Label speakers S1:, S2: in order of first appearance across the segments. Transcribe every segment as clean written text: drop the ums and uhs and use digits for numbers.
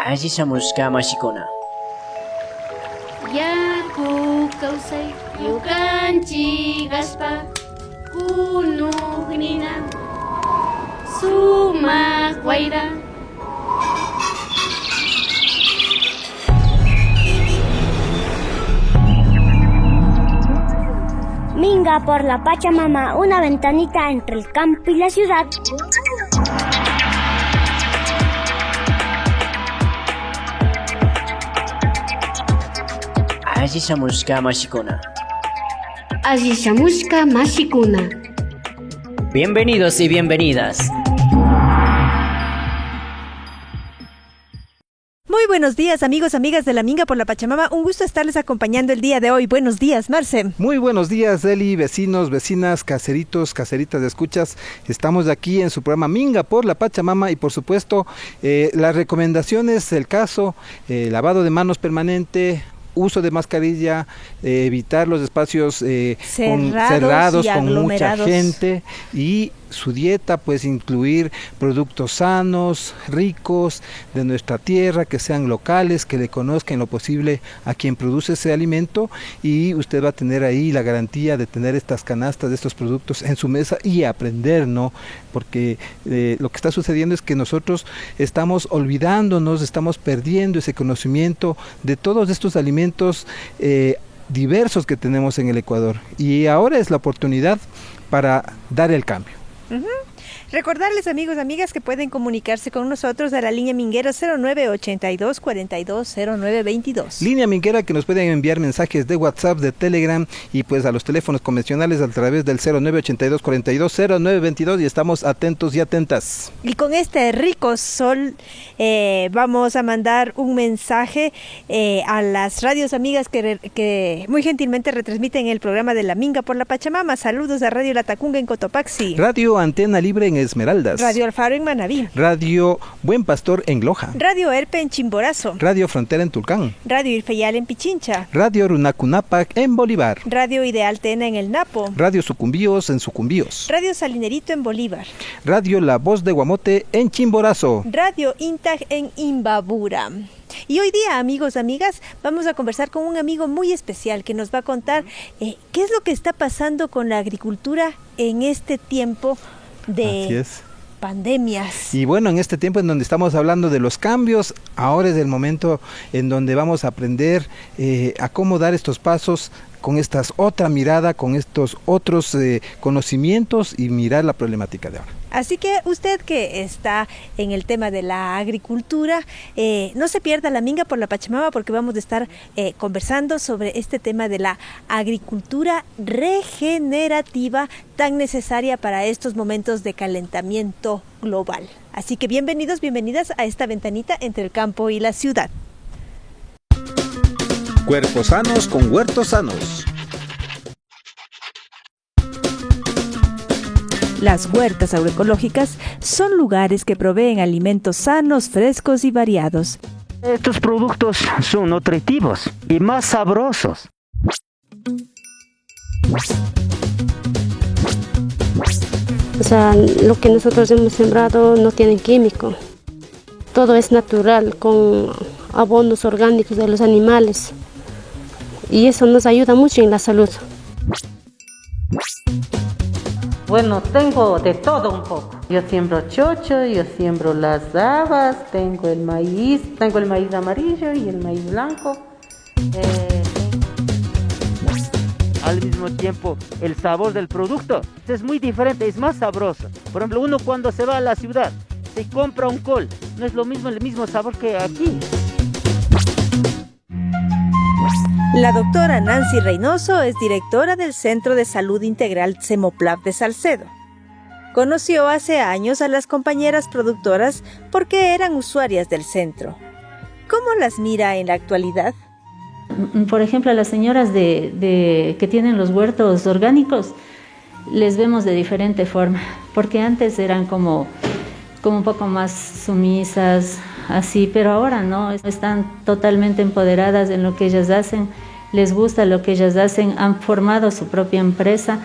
S1: Asishamushka mashikuna.
S2: Yaku kawsay yukanchik aspa kunugnina sumaq wayra.
S3: Minga por la Pachamama, una ventanita entre el campo y la ciudad.
S1: Asishamushka mashikuna.
S2: Asishamushka mashikuna.
S1: Bienvenidos y bienvenidas.
S4: Muy buenos días, amigos, amigas de la Minga por la Pachamama. Un gusto estarles acompañando el día de hoy. Buenos días, Marce.
S5: Muy buenos días, Eli, vecinos, vecinas, caseritos, caseritas de escuchas. Estamos aquí en su programa Minga por la Pachamama y por supuesto las recomendaciones, el caso, lavado de manos permanente, uso de mascarilla, evitar los espacios cerrados con mucha gente y su dieta, pues incluir productos sanos, ricos, de nuestra tierra, que sean locales, que le conozcan lo posible a quien produce ese alimento y usted va a tener ahí la garantía de tener estas canastas de estos productos en su mesa y aprender, ¿no? Porque lo que está sucediendo es que nosotros estamos olvidándonos, estamos perdiendo ese conocimiento de todos estos alimentos diversos que tenemos en el Ecuador y ahora es la oportunidad para dar el cambio.
S4: Recordarles, amigos, amigas, que pueden comunicarse con nosotros a la línea minguera 0982 42 0922.
S5: Línea minguera que nos pueden enviar mensajes de WhatsApp, de Telegram y pues a los teléfonos convencionales a través del 0982 42 0922 y estamos atentos y atentas.
S4: Y con este rico sol vamos a mandar un mensaje a las radios amigas que muy gentilmente retransmiten el programa de la Minga por la Pachamama. Saludos a Radio La Tacunga en Cotopaxi.
S5: Radio Antena Libre en Esmeraldas.
S4: Radio Alfaro en Manabí.
S5: Radio Buen Pastor en Loja.
S4: Radio Erpe en Chimborazo.
S5: Radio Frontera en Tulcán.
S4: Radio Irfeyal en Pichincha.
S5: Radio Runacunapac en Bolívar.
S4: Radio Ideal Tena en El Napo.
S5: Radio Sucumbíos en Sucumbíos.
S4: Radio Salinerito en Bolívar.
S5: Radio La Voz de Guamote en Chimborazo.
S4: Radio Intag en Imbabura. Y hoy día, amigos, amigas, vamos a conversar con un amigo muy especial que nos va a contar qué es lo que está pasando con la agricultura en este tiempo de pandemias.
S5: Y bueno, en este tiempo en donde estamos hablando de los cambios, ahora es el momento en donde vamos a aprender a cómo dar estos pasos con esta otra mirada, con estos otros conocimientos y mirar la problemática de ahora.
S4: Así que usted que está en el tema de la agricultura, no se pierda la Minga por la Pachamama porque vamos a estar conversando sobre este tema de la agricultura regenerativa tan necesaria para estos momentos de calentamiento global. Así que bienvenidos, bienvenidas a esta ventanita entre el campo y la ciudad.
S6: Cuerpos sanos con huertos sanos.
S7: Las huertas agroecológicas son lugares que proveen alimentos sanos, frescos y variados.
S8: Estos productos son nutritivos y más sabrosos.
S9: O sea, lo que nosotros hemos sembrado no tiene químico. Todo es natural, con abonos orgánicos de los animales. Y eso nos ayuda mucho en la salud.
S10: Bueno, tengo de todo un poco. Yo siembro chocho, yo siembro las habas, tengo el maíz amarillo y el maíz blanco.
S8: Al mismo tiempo, el sabor del producto es muy diferente, es más sabroso. Por ejemplo, uno cuando se va a la ciudad, se compra un col, no es lo mismo, el mismo sabor que aquí.
S7: La doctora Nancy Reynoso es directora del Centro de Salud Integral Semoplab de Salcedo. Conoció hace años a las compañeras productoras porque eran usuarias del centro. ¿Cómo las mira en la actualidad?
S11: Por ejemplo, a las señoras que tienen los huertos orgánicos, les vemos de diferente forma, porque antes eran como un poco más sumisas, así, pero ahora no, están totalmente empoderadas en lo que ellas hacen, les gusta lo que ellas hacen, han formado su propia empresa.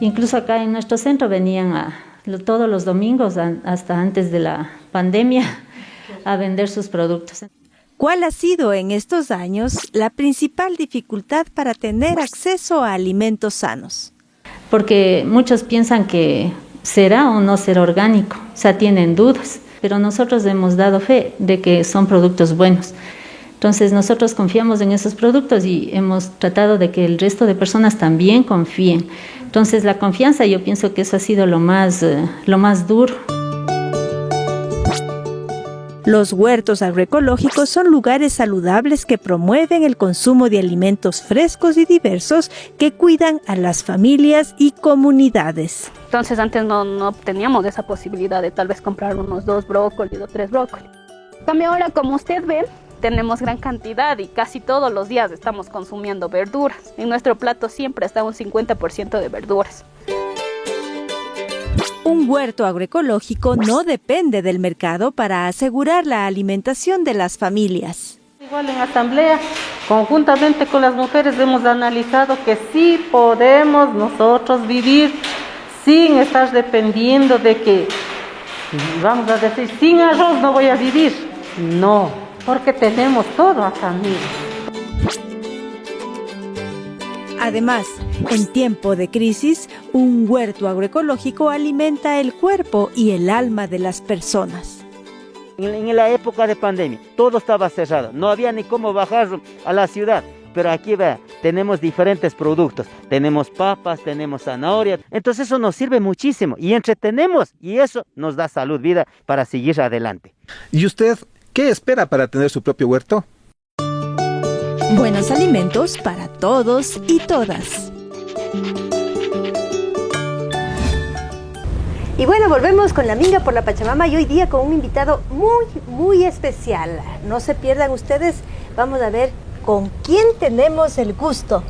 S11: Incluso acá en nuestro centro venían todos los domingos, hasta antes de la pandemia, a vender sus productos.
S7: ¿Cuál ha sido en estos años la principal dificultad para tener acceso a alimentos sanos?
S11: Porque muchos piensan que será o no será orgánico, o sea, tienen dudas, pero nosotros hemos dado fe de que son productos buenos. Entonces nosotros confiamos en esos productos y hemos tratado de que el resto de personas también confíen. Entonces la confianza, yo pienso que eso ha sido lo más duro.
S7: Los huertos agroecológicos son lugares saludables que promueven el consumo de alimentos frescos y diversos que cuidan a las familias y comunidades.
S12: Entonces antes no teníamos esa posibilidad de tal vez comprar unos 2 brócolis o 3 brócolis. En cambio ahora, como usted ve, tenemos gran cantidad y casi todos los días estamos consumiendo verduras. En nuestro plato siempre está un 50% de verduras.
S7: Un huerto agroecológico no depende del mercado para asegurar la alimentación de las familias.
S10: Igual en asamblea, conjuntamente con las mujeres hemos analizado que sí podemos nosotros vivir sin estar dependiendo de que, vamos a decir, sin arroz no voy a vivir. No, porque tenemos todo a familia.
S7: Además, en tiempo de crisis, un huerto agroecológico alimenta el cuerpo y el alma de las personas.
S8: En la época de pandemia, todo estaba cerrado, no había ni cómo bajar a la ciudad. Pero aquí vea, tenemos diferentes productos, tenemos papas, tenemos zanahorias, entonces eso nos sirve muchísimo y entretenemos y eso nos da salud, vida para seguir adelante.
S6: ¿Y usted qué espera para tener su propio huerto?
S7: Buenos alimentos para todos y todas. Y bueno, volvemos con la Minga por la Pachamama y hoy día con un invitado muy especial. No se pierdan ustedes, vamos a ver con quién tenemos el gusto.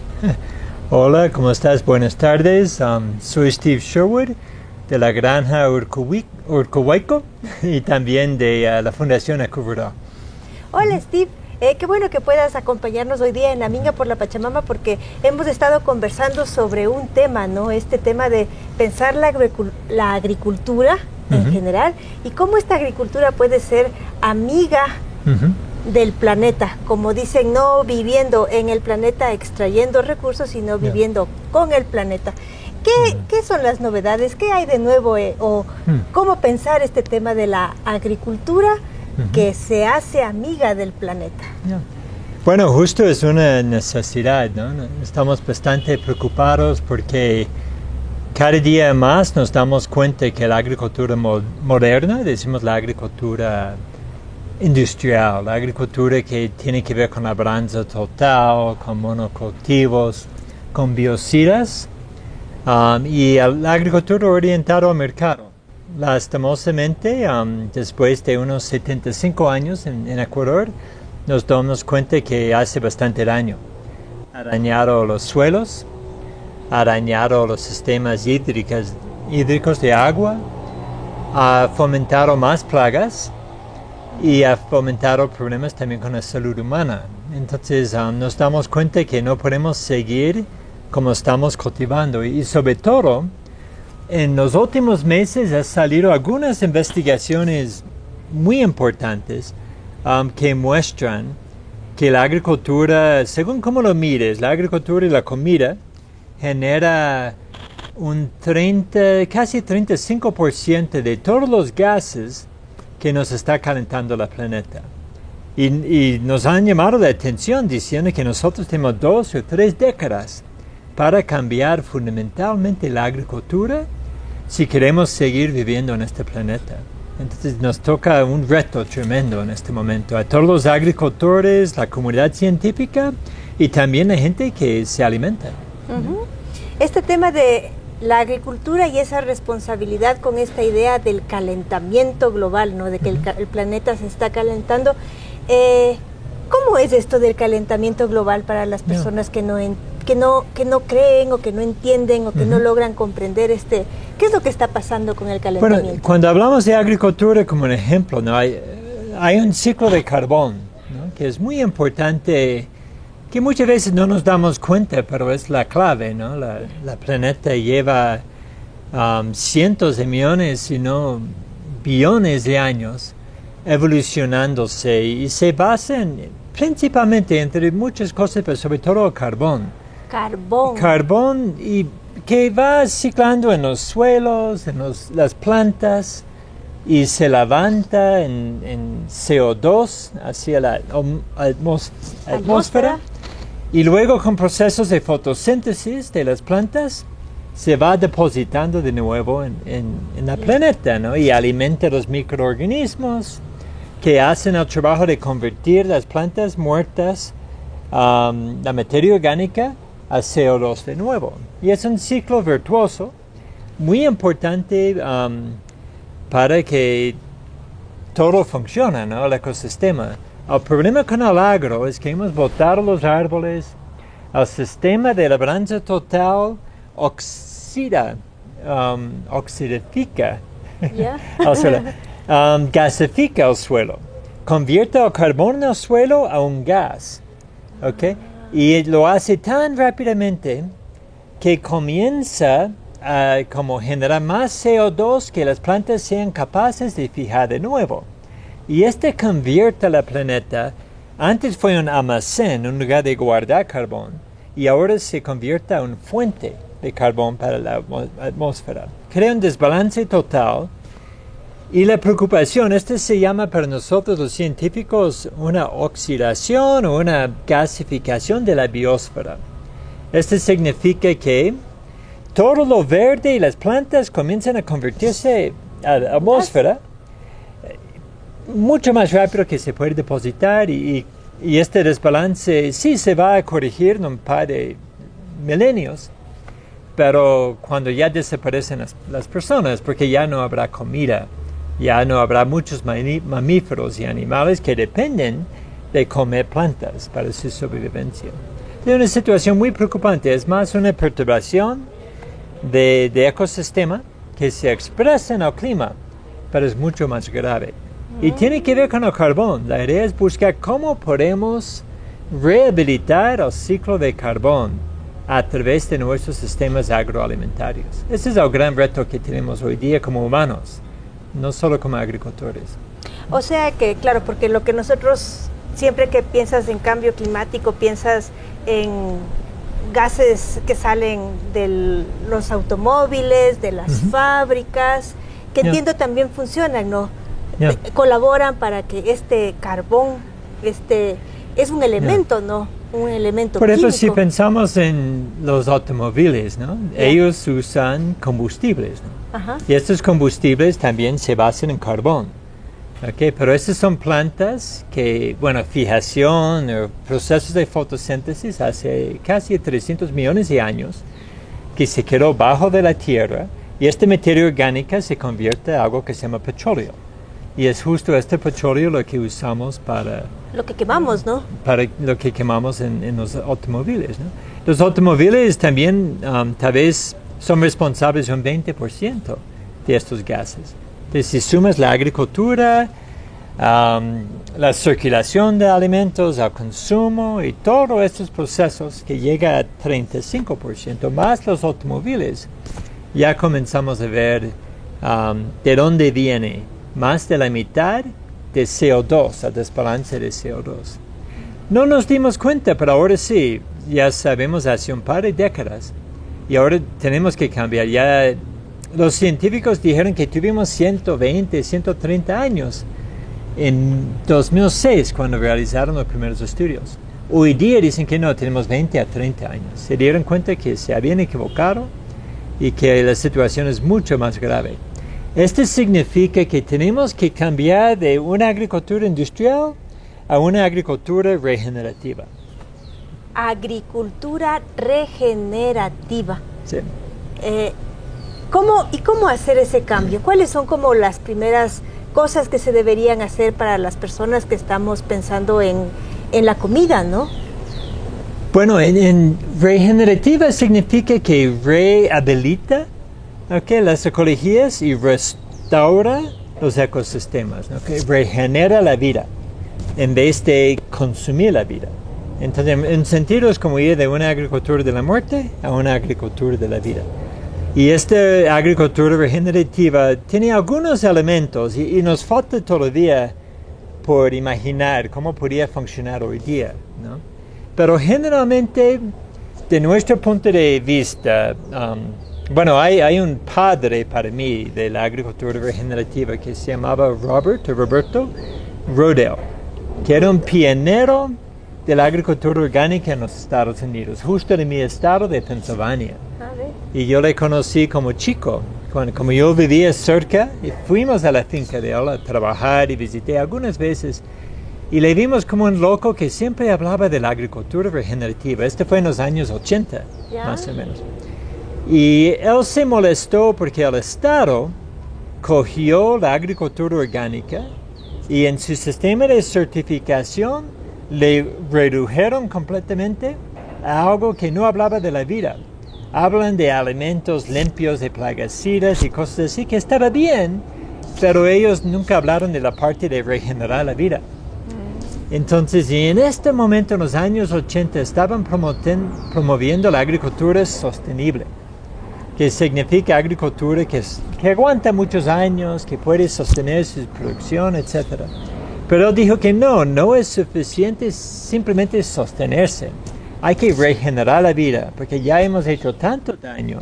S13: Hola, ¿cómo estás? Buenas tardes. Soy Steve Sherwood de la Granja Urcuhuayco y también de la Fundación Acuverdó.
S7: Hola Steve. Qué bueno que puedas acompañarnos hoy día en la Minga por la Pachamama porque hemos estado conversando sobre un tema, ¿no? Este tema de pensar la agricultura en general y cómo esta agricultura puede ser amiga del planeta, como dicen, no viviendo en el planeta extrayendo recursos, sino viviendo con el planeta. ¿Qué son las novedades? ¿Qué hay de nuevo? ¿Cómo pensar este tema de la agricultura que se hace amiga del planeta?
S13: Bueno, justo es una necesidad, ¿no? Estamos bastante preocupados porque cada día más nos damos cuenta que la agricultura moderna, decimos la agricultura industrial, la agricultura que tiene que ver con labranza total, con monocultivos, con biocidas y la agricultura orientada al mercado. Lastimosamente, después de unos 75 años en Ecuador, nos damos cuenta que hace bastante daño. Ha dañado los suelos, ha dañado los sistemas hídricos de agua, ha fomentado más plagas y ha fomentado problemas también con la salud humana. Entonces nos damos cuenta que no podemos seguir como estamos cultivando y sobre todo, en los últimos meses han salido algunas investigaciones muy importantes que muestran que la agricultura, según cómo lo mires, la agricultura y la comida genera un casi 35% de todos los gases que nos está calentando el planeta. Y nos han llamado la atención diciendo que nosotros tenemos 2 o 3 décadas para cambiar fundamentalmente la agricultura si queremos seguir viviendo en este planeta. Entonces nos toca un reto tremendo en este momento a todos los agricultores, la comunidad científica y también la gente que se alimenta.
S7: Este tema de la agricultura y esa responsabilidad con esta idea del calentamiento global, ¿no? De que el planeta se está calentando. ¿Cómo es esto del calentamiento global para las personas que no creen o que no entienden o que no logran comprender qué es lo que está pasando con el calentamiento?
S13: Bueno, cuando hablamos de agricultura como un ejemplo, ¿no? hay un ciclo de carbón, ¿no? Que es muy importante, que muchas veces no nos damos cuenta, pero es la clave, ¿no? La planeta lleva cientos de millones, si no billones de años evolucionándose y se basan principalmente entre muchas cosas, pero sobre todo el carbón.
S4: Carbón.
S13: Carbón y que va ciclando en los suelos, en las plantas y se levanta en CO2 hacia la atmósfera y luego con procesos de fotosíntesis de las plantas se va depositando de nuevo en el planeta, ¿no? Y alimenta los microorganismos que hacen el trabajo de convertir las plantas muertas, la materia orgánica, a CO2 de nuevo. Y es un ciclo virtuoso muy importante para que todo funcione, ¿no? El ecosistema. El problema con el agro es que hemos botado los árboles, el sistema de labranza total oxidifica, gasifica el suelo, convierte el carbón en el suelo a un gas, ¿ok? Y lo hace tan rápidamente que comienza a como generar más CO2 que las plantas sean capaces de fijar de nuevo. Y convierte al planeta, antes fue un almacén, un lugar de guardar carbón, y ahora se convierte en una fuente de carbón para la atmósfera. Crea un desbalance total. Y la preocupación, se llama para nosotros los científicos una oxidación o una gasificación de la biosfera. Significa que todo lo verde y las plantas comienzan a convertirse a la atmósfera mucho más rápido que se puede depositar y este desbalance sí se va a corregir en un par de milenios, pero cuando ya desaparecen las personas, porque ya no habrá comida, ya no habrá muchos mamíferos y animales que dependen de comer plantas para su sobrevivencia. Es una situación muy preocupante, es más una perturbación de ecosistema que se expresa en el clima, pero es mucho más grave. Y tiene que ver con el carbón. La idea es buscar cómo podemos rehabilitar el ciclo de carbón a través de nuestros sistemas agroalimentarios. Ese es el gran reto que tenemos hoy día como humanos, no solo como agricultores.
S4: O sea que, claro, porque lo que nosotros, siempre que piensas en cambio climático, piensas en gases que salen de los automóviles, de las fábricas, que entiendo también funcionan, ¿no? Colaboran para que este carbón, es un elemento, ¿no? Un elemento
S13: Por eso
S4: químico.
S13: si pensamos en los automóviles, ¿no? Ellos usan combustibles, ¿no?
S4: Ajá.
S13: Y estos combustibles también se basan en carbón. ¿Okay? Pero estas son plantas que, fijación o procesos de fotosíntesis hace casi 300 millones de años que se quedó bajo de la tierra y esta materia orgánica se convierte en algo que se llama petróleo. Y es justo este petróleo lo que usamos para...
S4: Lo que quemamos, ¿no?
S13: Para lo que quemamos en los automóviles, ¿no? Los automóviles también tal vez son responsables de un 20% de estos gases. Entonces, si sumas la agricultura, la circulación de alimentos, el consumo y todos estos procesos que llega a 35%, más los automóviles, ya comenzamos a ver de dónde viene más de la mitad de CO2, el desbalance de CO2. No nos dimos cuenta, pero ahora sí, ya sabemos hace un par de décadas. Y ahora tenemos que cambiar. Ya los científicos dijeron que tuvimos 120, 130 años en 2006 cuando realizaron los primeros estudios. Hoy día dicen que no, tenemos 20 a 30 años. Se dieron cuenta que se habían equivocado y que la situación es mucho más grave. Esto significa que tenemos que cambiar de una agricultura industrial a una agricultura regenerativa.
S4: Agricultura regenerativa.
S13: Sí.
S4: ¿Cómo hacer ese cambio? ¿Cuáles son como las primeras cosas que se deberían hacer para las personas que estamos pensando en la comida, ¿no?
S13: Bueno, en regenerativa significa que rehabilita las ecologías y restaura los ecosistemas, ¿no? Que regenera la vida en vez de consumir la vida. Entonces, en sentido es como ir de una agricultura de la muerte a una agricultura de la vida. Y esta agricultura regenerativa tiene algunos elementos y nos falta todavía por imaginar cómo podría funcionar hoy día, ¿no? Pero generalmente, de nuestro punto de vista, bueno, hay un padre para mí de la agricultura regenerativa que se llamaba Roberto Rodell, que era un pionero de la agricultura orgánica en los Estados Unidos, justo en mi estado de Pensilvania. Y yo le conocí como chico, como yo vivía cerca, y fuimos a la finca de él a trabajar y visité algunas veces. Y le vimos como un loco que siempre hablaba de la agricultura regenerativa. Este fue en los años 80, más o menos. Y él se molestó porque el Estado cogió la agricultura orgánica y en su sistema de certificación le redujeron completamente a algo que no hablaba de la vida. Hablan de alimentos limpios de plaguicidas y cosas así, que estaba bien, pero ellos nunca hablaron de la parte de regenerar la vida. Entonces, y en este momento, en los años 80, estaban promoviendo la agricultura sostenible, que significa agricultura que aguanta muchos años, que puede sostener su producción, etc. Pero él dijo que no es suficiente simplemente sostenerse. Hay que regenerar la vida, porque ya hemos hecho tanto daño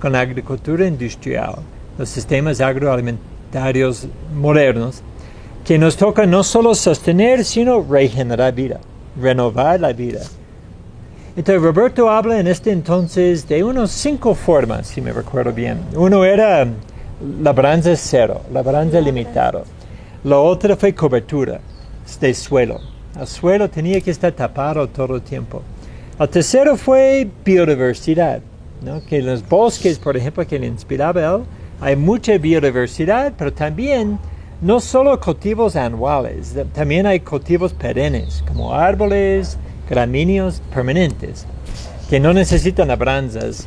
S13: con la agricultura industrial, los sistemas agroalimentarios modernos, que nos toca no solo sostener, sino regenerar vida, renovar la vida. Entonces Roberto habla en este entonces de unos 5 formas, si me recuerdo bien. Uno era labranza cero, labranza limitado. La otra fue cobertura de suelo. El suelo tenía que estar tapado todo el tiempo. El tercero fue biodiversidad, ¿no? Que en los bosques, por ejemplo, que le inspiraba a él, hay mucha biodiversidad, pero también no solo cultivos anuales, también hay cultivos perennes, como árboles, gramíneos permanentes, que no necesitan labranzas.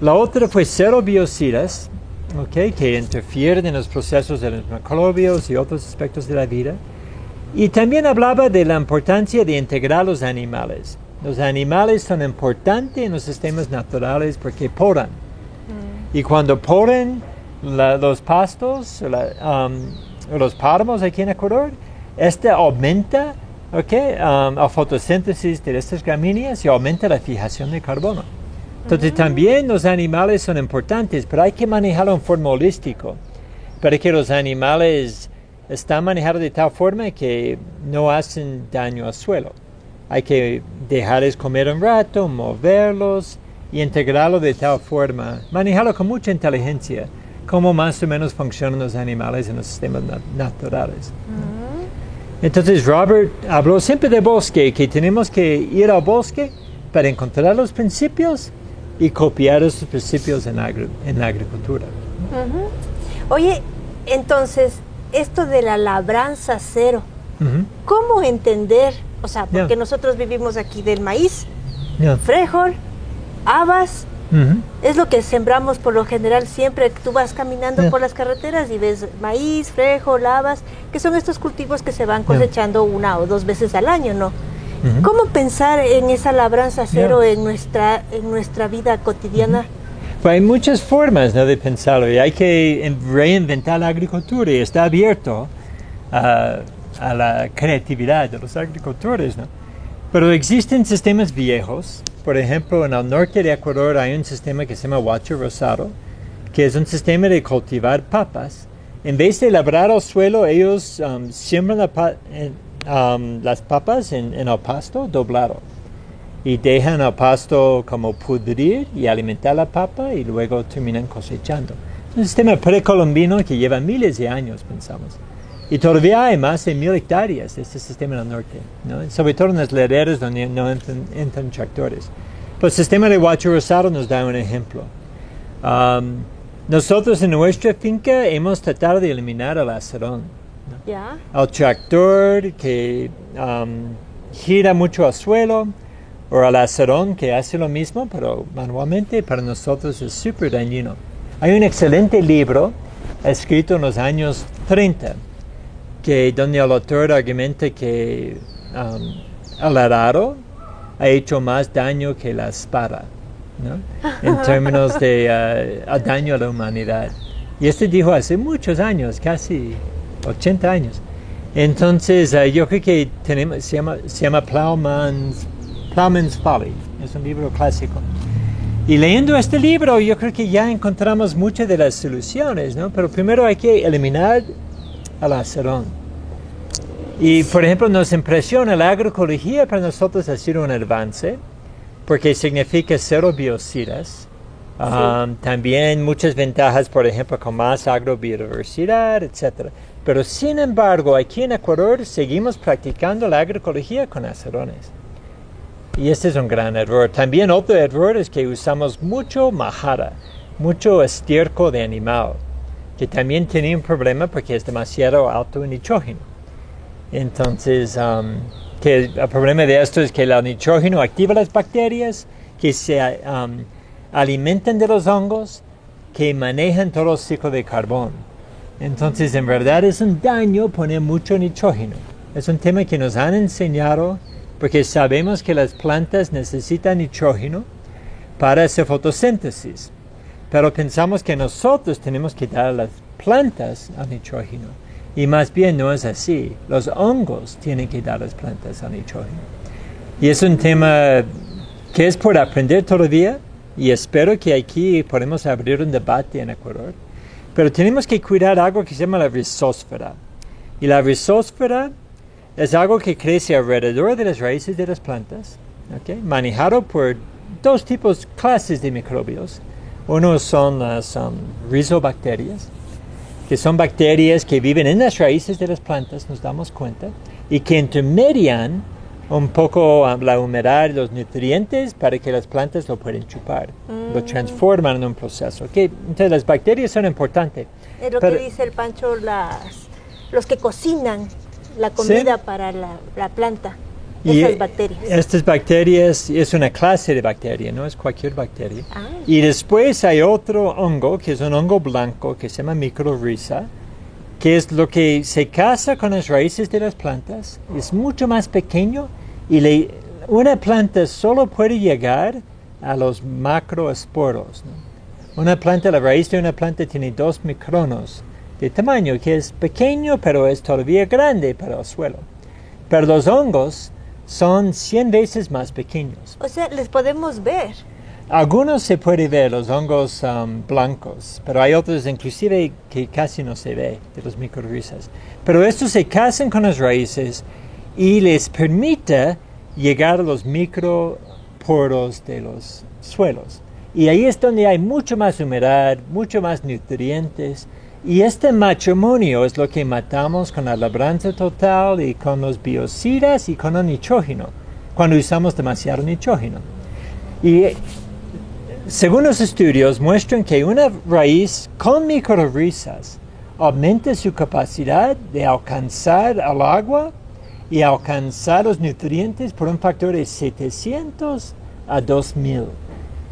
S13: La otra fue cero biocidas, ¿okay? Que interfieren en los procesos de los microbios y otros aspectos de la vida. Y también hablaba de la importancia de integrar los animales. Los animales son importantes en los sistemas naturales porque podan. Y cuando podan los pastos, los páramos aquí en Ecuador, aumenta la fotosíntesis de estas gramíneas y aumenta la fijación de carbono. Entonces también los animales son importantes, pero hay que manejarlo en forma holística, para que los animales están manejados de tal forma que no hacen daño al suelo. Hay que dejarles comer un rato, moverlos y integrarlo de tal forma, manejarlo con mucha inteligencia, como más o menos funcionan los animales en los sistemas naturales. Entonces Robert habló siempre de bosque, que tenemos que ir al bosque para encontrar los principios y copiar esos principios en la agricultura.
S4: Oye, entonces, esto de la labranza cero, ¿cómo entender? O sea, porque nosotros vivimos aquí del maíz, frijol, habas, es lo que sembramos por lo general siempre. Tú vas caminando por las carreteras y ves maíz, frijol, habas, que son estos cultivos que se van cosechando 1 o 2 veces al año, ¿no? ¿Cómo pensar en esa labranza cero en nuestra vida cotidiana?
S13: Pues hay muchas formas, ¿no?, de pensarlo, y hay que reinventar la agricultura y está abierto a la creatividad de los agricultores, ¿no? Pero existen sistemas viejos. Por ejemplo, en el norte de Ecuador hay un sistema que se llama Huacho Rosado, que es un sistema de cultivar papas. En vez de labrar el suelo, ellos siembran las papas en el pasto doblado y dejan el pasto como pudrir y alimentar la papa y luego terminan cosechando. Es un sistema precolombino que lleva miles de años, pensamos. Y todavía hay más de 1000 hectáreas de este sistema en el norte, ¿no? Sobre todo en las laderas donde no entran tractores. Pero el sistema de Huacho Rosado nos da un ejemplo. Nosotros en nuestra finca hemos tratado de eliminar el acerón, ¿no? El tractor que gira mucho al suelo, o el acerón que hace lo mismo, pero manualmente, para nosotros es súper dañino. Hay un excelente libro escrito en los años 30, donde el autor argumenta que el arado ha hecho más daño que la espada, ¿no?, en términos de daño a la humanidad. Y esto dijo hace muchos años, casi 80 años. Entonces, yo creo que se llama Plowman's Folly, es un libro clásico. Y leyendo este libro, yo creo que ya encontramos muchas de las soluciones, ¿no? Pero primero hay que eliminar al acerón. Y, por ejemplo, nos impresiona la agroecología, para nosotros ha sido un avance, porque significa cero biocidas. También muchas ventajas, por ejemplo, con más agrobiodiversidad, etc. Pero sin embargo, aquí en Ecuador seguimos practicando la agroecología con acerones. Y este es un gran error. También otro error es que usamos mucho majara, mucho estiércol de animal, que también tiene un problema porque es demasiado alto en nitrógeno. Entonces, el problema de esto es que el nitrógeno activa las bacterias que se alimentan de los hongos, que manejan todo el ciclo de carbón. Entonces, en verdad es un daño poner mucho nitrógeno. Es un tema que nos han enseñado porque sabemos que las plantas necesitan nitrógeno para hacer fotosíntesis. Pero pensamos que nosotros tenemos que dar a las plantas el nitrógeno. Y más bien no es así. Los hongos tienen que dar a las plantas el nitrógeno. Y es un tema que es por aprender todavía. Y espero que aquí podemos abrir un debate en Ecuador. Pero tenemos que cuidar algo que se llama la rizósfera. Y la rizósfera es algo que crece alrededor de las raíces de las plantas, manejado por dos clases de microbios. Uno son las rizobacterias, que son bacterias que viven en las raíces de las plantas, nos damos cuenta, y que intermedian un poco la humedad y los nutrientes para que las plantas lo puedan chupar. Lo transforman en un proceso. Entonces las bacterias son importantes.
S4: Es lo que dice el Pancho, los que cocinan la comida para la planta. Esas bacterias. Estas
S13: bacterias es una clase de bacteria, no es cualquier bacteria. Y después hay otro hongo, que es un hongo blanco, que se llama microrhiza, que es lo que se casa con las raíces de las plantas. Es mucho más pequeño y una planta solo puede llegar a los macroesporos, ¿no? La raíz de una planta tiene 2 micronos de tamaño, que es pequeño, pero es todavía grande para el suelo. Pero los hongos son 100 veces más pequeños.
S4: O sea, les podemos ver.
S13: Algunos se puede ver, los hongos blancos, pero hay otros inclusive que casi no se ve, de los microrhizas. Pero estos se casan con las raíces y les permite llegar a los microporos de los suelos. Y ahí es donde hay mucho más humedad, mucho más nutrientes. Y este matrimonio es lo que matamos con la labranza total y con los biocidas y con el nitrógeno, cuando usamos demasiado nitrógeno. Y según los estudios muestran que una raíz con microrhizas aumenta su capacidad de alcanzar el agua y alcanzar los nutrientes por un factor de 700 a 2000.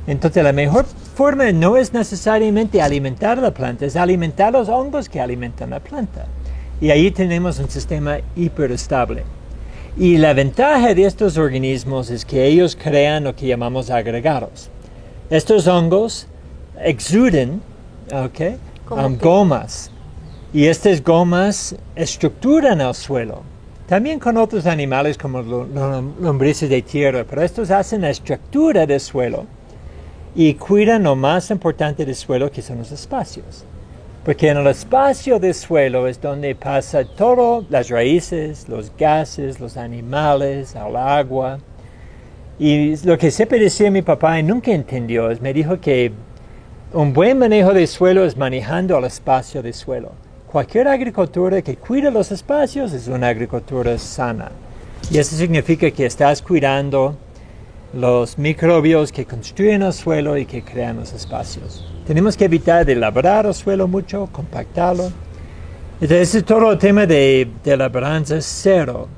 S13: Entonces la mejor forma no es necesariamente alimentar la planta, es alimentar los hongos que alimentan la planta. Y ahí tenemos un sistema hiperestable. Y la ventaja de estos organismos es que ellos crean lo que llamamos agregados. Estos hongos exuden gomas. Y estas gomas estructuran el suelo. También con otros animales como los lombrices de tierra, pero estos hacen la estructura del suelo y cuidan lo más importante del suelo, que son los espacios. Porque en el espacio del suelo es donde pasa todo, las raíces, los gases, los animales, el agua. Y lo que siempre decía mi papá y nunca entendió, me dijo que un buen manejo del suelo es manejando el espacio del suelo. Cualquier agricultura que cuida los espacios es una agricultura sana. Y eso significa que estás cuidando los microbios que construyen el suelo y que crean los espacios. Tenemos que evitar de labrar el suelo mucho, compactarlo. Entonces, es todo el tema de labranza cero.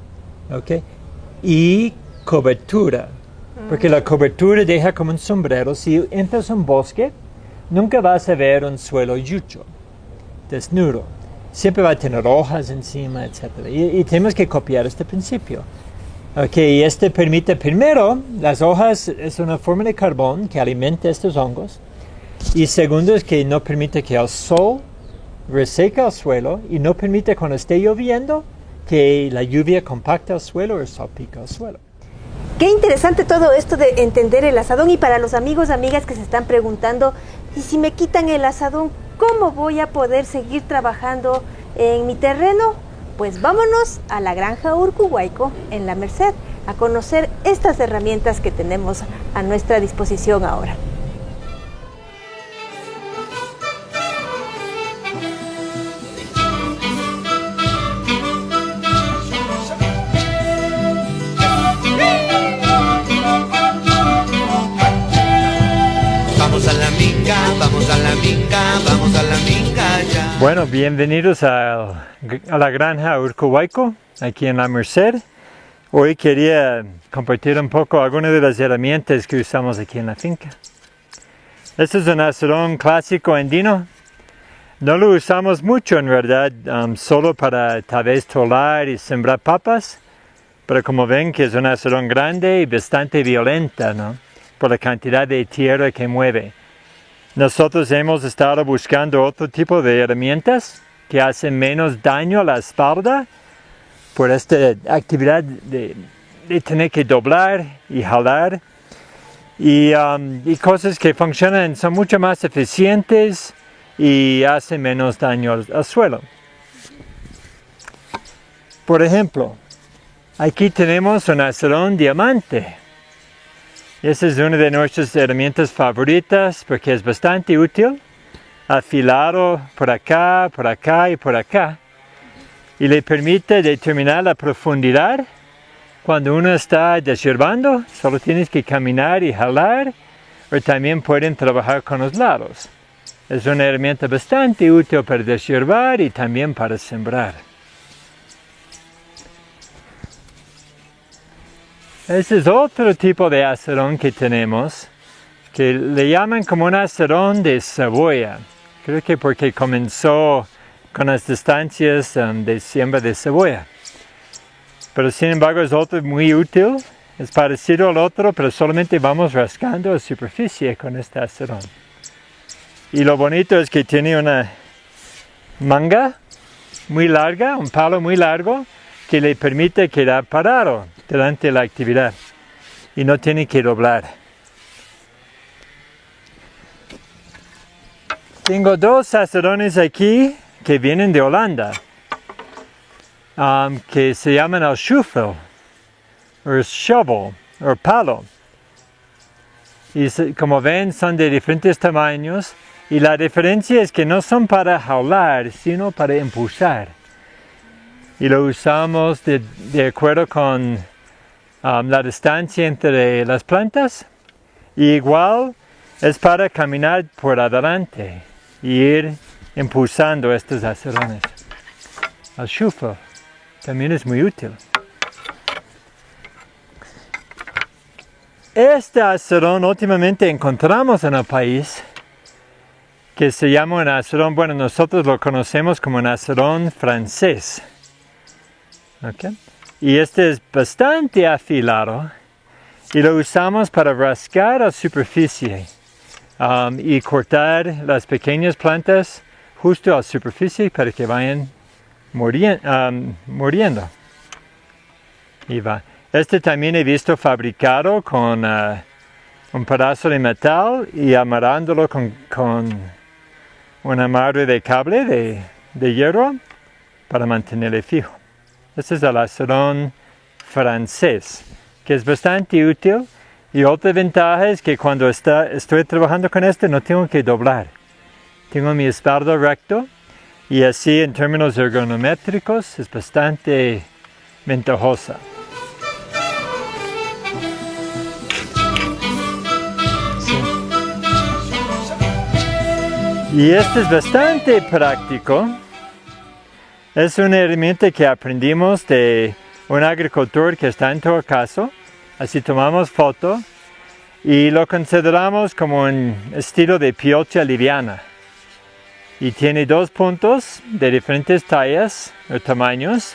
S13: Y cobertura. Porque la cobertura deja como un sombrero. Si entras a un bosque, nunca vas a ver un suelo yucho, desnudo. Siempre va a tener hojas encima, etc. Y tenemos que copiar este principio. Y este permite, primero, las hojas es una forma de carbón que alimenta estos hongos. Y segundo es que no permite que el sol reseca el suelo y no permite cuando esté lloviendo que la lluvia compacta el suelo y salpica el suelo.
S4: Qué interesante todo esto de entender el asadón, y para los amigos, amigas que se están preguntando, ¿y si me quitan el asadón, cómo voy a poder seguir trabajando en mi terreno? Pues vámonos a la granja Urcuhuayco en La Merced a conocer estas herramientas que tenemos a nuestra disposición ahora.
S14: Vamos a la minga, vamos a la minga, vamos a la minga ya.
S13: Bueno, bienvenidos a la granja Urcuhuayco, aquí en La Merced. Hoy quería compartir un poco algunas de las herramientas que usamos aquí en la finca. Este es un asadón clásico andino. No lo usamos mucho en verdad, solo para tal vez tolar y sembrar papas, pero como ven que es un asadón grande y bastante violenta, ¿no? Por la cantidad de tierra que mueve. Nosotros hemos estado buscando otro tipo de herramientas que hacen menos daño a la espalda por esta actividad de tener que doblar y jalar, y cosas que funcionan, son mucho más eficientes y hacen menos daño al suelo. Por ejemplo, aquí tenemos un asadón diamante. Esa es una de nuestras herramientas favoritas porque es bastante útil, afilado por acá y por acá, y le permite determinar la profundidad. Cuando uno está deshierbando, solo tienes que caminar y jalar, o también pueden trabajar con los lados. Es una herramienta bastante útil para deshiervar y también para sembrar. Ese es otro tipo de asadón que tenemos, que le llaman como un asadón de cebolla. Creo que porque comenzó con las distancias de siembra de cebolla. Pero sin embargo es otro muy útil, es parecido al otro, pero solamente vamos rascando la superficie con este asadón. Y lo bonito es que tiene una manga muy larga, un palo muy largo, que le permite quedar parado durante la actividad y no tiene que doblar. Tengo dos asadones aquí que vienen de Holanda, que se llaman el schuffel, o shovel, o palo. Y como ven, son de diferentes tamaños, y la diferencia es que no son para jalar, sino para impulsar. Y lo usamos de acuerdo con la distancia entre las plantas. Y igual es para caminar por adelante y ir impulsando estos asadones. El schuffel también es muy útil. Este asadón últimamente encontramos en el país, que se llama un asadón, bueno, nosotros lo conocemos como un asadón francés. Okay. Y este es bastante afilado y lo usamos para rascar la superficie y cortar las pequeñas plantas justo a la superficie para que vayan muriendo. Y va. Este también he visto fabricado con un pedazo de metal y amarrándolo con un amarre de cable de hierro para mantenerle fijo. Este es el asadón francés, que es bastante útil, y otra ventaja es que cuando estoy trabajando con este no tengo que doblar. Tengo mi espalda recto y así en términos ergonométricos es bastante ventajosa. Sí. Y este es bastante práctico. Es una herramienta que aprendimos de un agricultor que está en todo caso. Así tomamos foto y lo consideramos como un estilo de piocha liviana. Y tiene dos puntos de diferentes tallas o tamaños,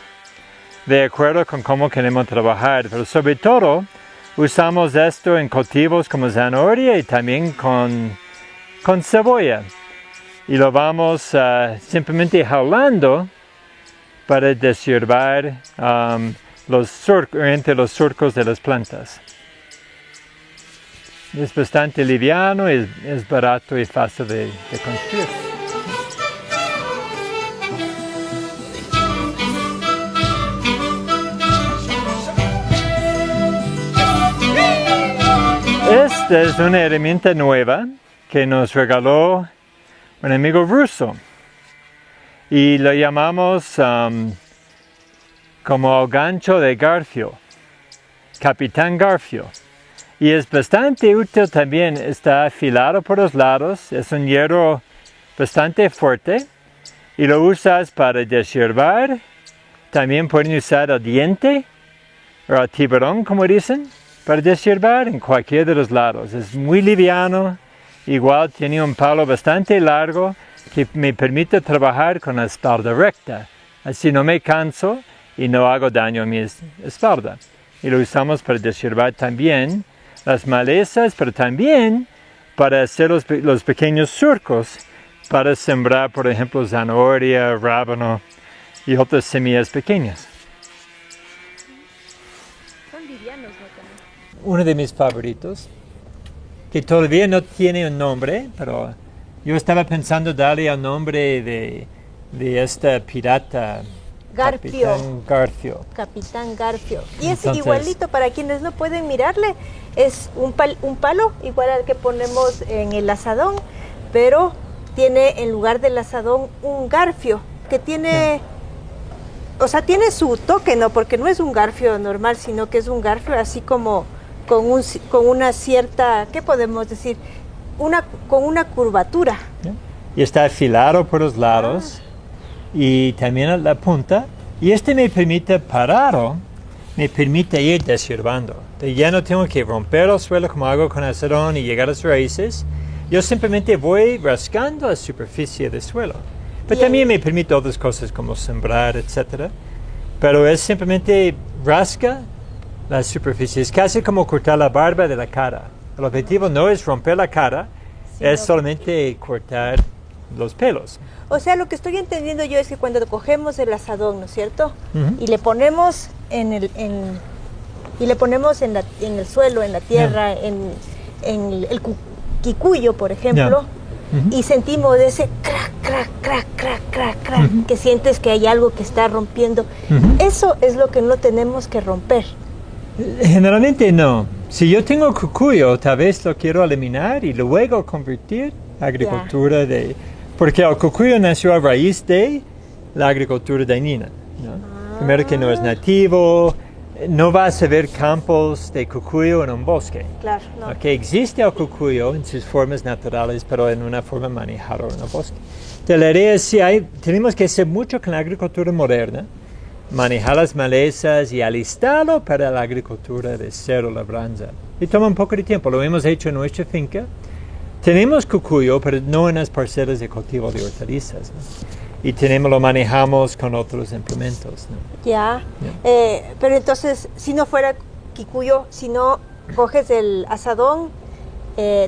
S13: de acuerdo con cómo queremos trabajar. Pero sobre todo, usamos esto en cultivos como zanahoria y también con cebolla. Y lo vamos simplemente jalando para deshiervar entre los surcos de las plantas. Es bastante liviano, es barato y fácil de construir. Esta es una herramienta nueva que nos regaló un amigo ruso y lo llamamos como el gancho de Garfio, Capitán Garfio. Y es bastante útil también, está afilado por los lados, es un hierro bastante fuerte y lo usas para deshiervar. También pueden usar el diente o el tiburón, como dicen, para deshiervar en cualquiera de los lados. Es muy liviano, igual tiene un palo bastante largo que me permite trabajar con la espalda recta. Así no me canso y no hago daño a mi espalda. Y lo usamos para deshiervar también las malezas, pero también para hacer los pequeños surcos para sembrar, por ejemplo, zanahoria, rábano y otras semillas pequeñas. Uno de mis favoritos, que todavía no tiene un nombre, pero yo estaba pensando darle el nombre de esta pirata.
S4: Garfio.
S13: Capitán Garfio.
S4: Capitán Garfio. Y es
S13: Entonces,
S4: igualito, para quienes no pueden mirarle, es un palo igual al que ponemos en el asadón, pero tiene en lugar del asadón un garfio, que tiene... O sea, tiene su toque, ¿no? Porque no es un garfio normal, sino que es un garfio así como con una cierta, ¿qué podemos decir? Con una curvatura.
S13: Y está afilado por los lados y también a la punta. Y este me permite pararlo, me permite ir deshiervando. Ya no tengo que romper el suelo como hago con el asadón y llegar a las raíces. Yo simplemente voy rascando la superficie del suelo. Pero también me permite otras cosas como sembrar, etc. Pero es simplemente rasca la superficie. Es casi como cortar la barba de la cara. El objetivo no es romper la cara, es solamente cortar los pelos.
S4: O sea, lo que estoy entendiendo yo es que cuando cogemos el asadón, ¿no es cierto? Y le ponemos en el suelo, en la tierra, en el quicuyo, por ejemplo, y sentimos ese crack, crack, crack, crack, crack, crack, que sientes que hay algo que está rompiendo. Eso es lo que no tenemos que romper.
S13: Generalmente no. Si yo tengo cucuyo, tal vez lo quiero eliminar y luego convertir a agricultura de... Porque el cucuyo nació a raíz de la agricultura dañina, ¿no? Primero que no es nativo, no vas a ver campos de cucuyo en un bosque.
S4: Claro, no.
S13: Okay, existe el cucuyo en sus formas naturales, pero en una forma manejada en el bosque. Entonces, la idea es sí, tenemos que hacer mucho con la agricultura moderna, manejar las malezas y alistarlo para la agricultura de cero labranza. Y toma un poco de tiempo, lo hemos hecho en nuestra finca. Tenemos cucuyo, pero no en las parcelas de cultivo de hortalizas, ¿no? Y lo manejamos con otros implementos, ¿no?
S4: Ya. Pero entonces, si no fuera quicuyo, si no coges el asadón,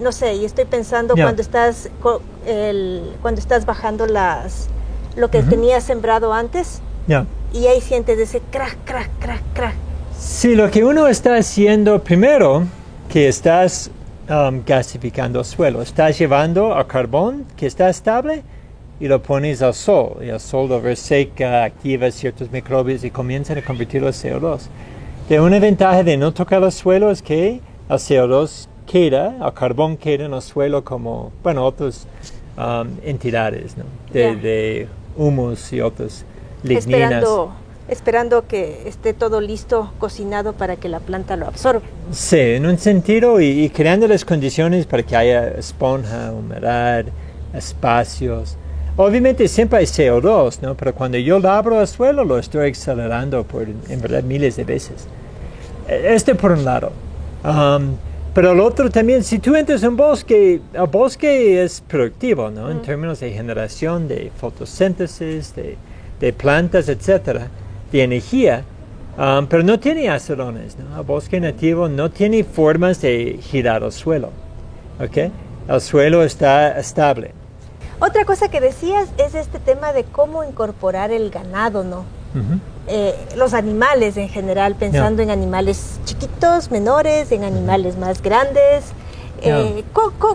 S4: no sé, y estoy pensando cuando estás bajando lo que tenías sembrado antes, y ahí sientes ese crack, crack, crack, crack.
S13: Sí, lo que uno está haciendo primero, que estás gasificando el suelo, estás llevando al carbón que está estable y lo pones al sol, y el sol lo reseca, activa ciertos microbios y comienzan a convertirlo en CO2. Una ventaja de no tocar el suelo es que el CO2 el carbón queda en el suelo como, bueno, otras entidades, ¿no? de humus y otras ligninas.
S4: Esperando que esté todo listo, cocinado para que la planta lo absorba.
S13: Sí, en un sentido, y creando las condiciones para que haya esponja, humedad, espacios. Obviamente siempre hay CO2, ¿no? Pero cuando yo labro el suelo lo estoy acelerando en verdad miles de veces. Por un lado. Pero el otro también, si tú entras en un bosque, el bosque es productivo, ¿no? En términos de generación de fotosíntesis, de plantas, etcétera, de energía, pero no tiene acerones, ¿no? El bosque nativo no tiene formas de girar el suelo, ¿ok? El suelo está estable.
S4: Otra cosa que decías es este tema de cómo incorporar el ganado, ¿no? los animales en general, pensando en animales chiquitos, menores, en animales más grandes.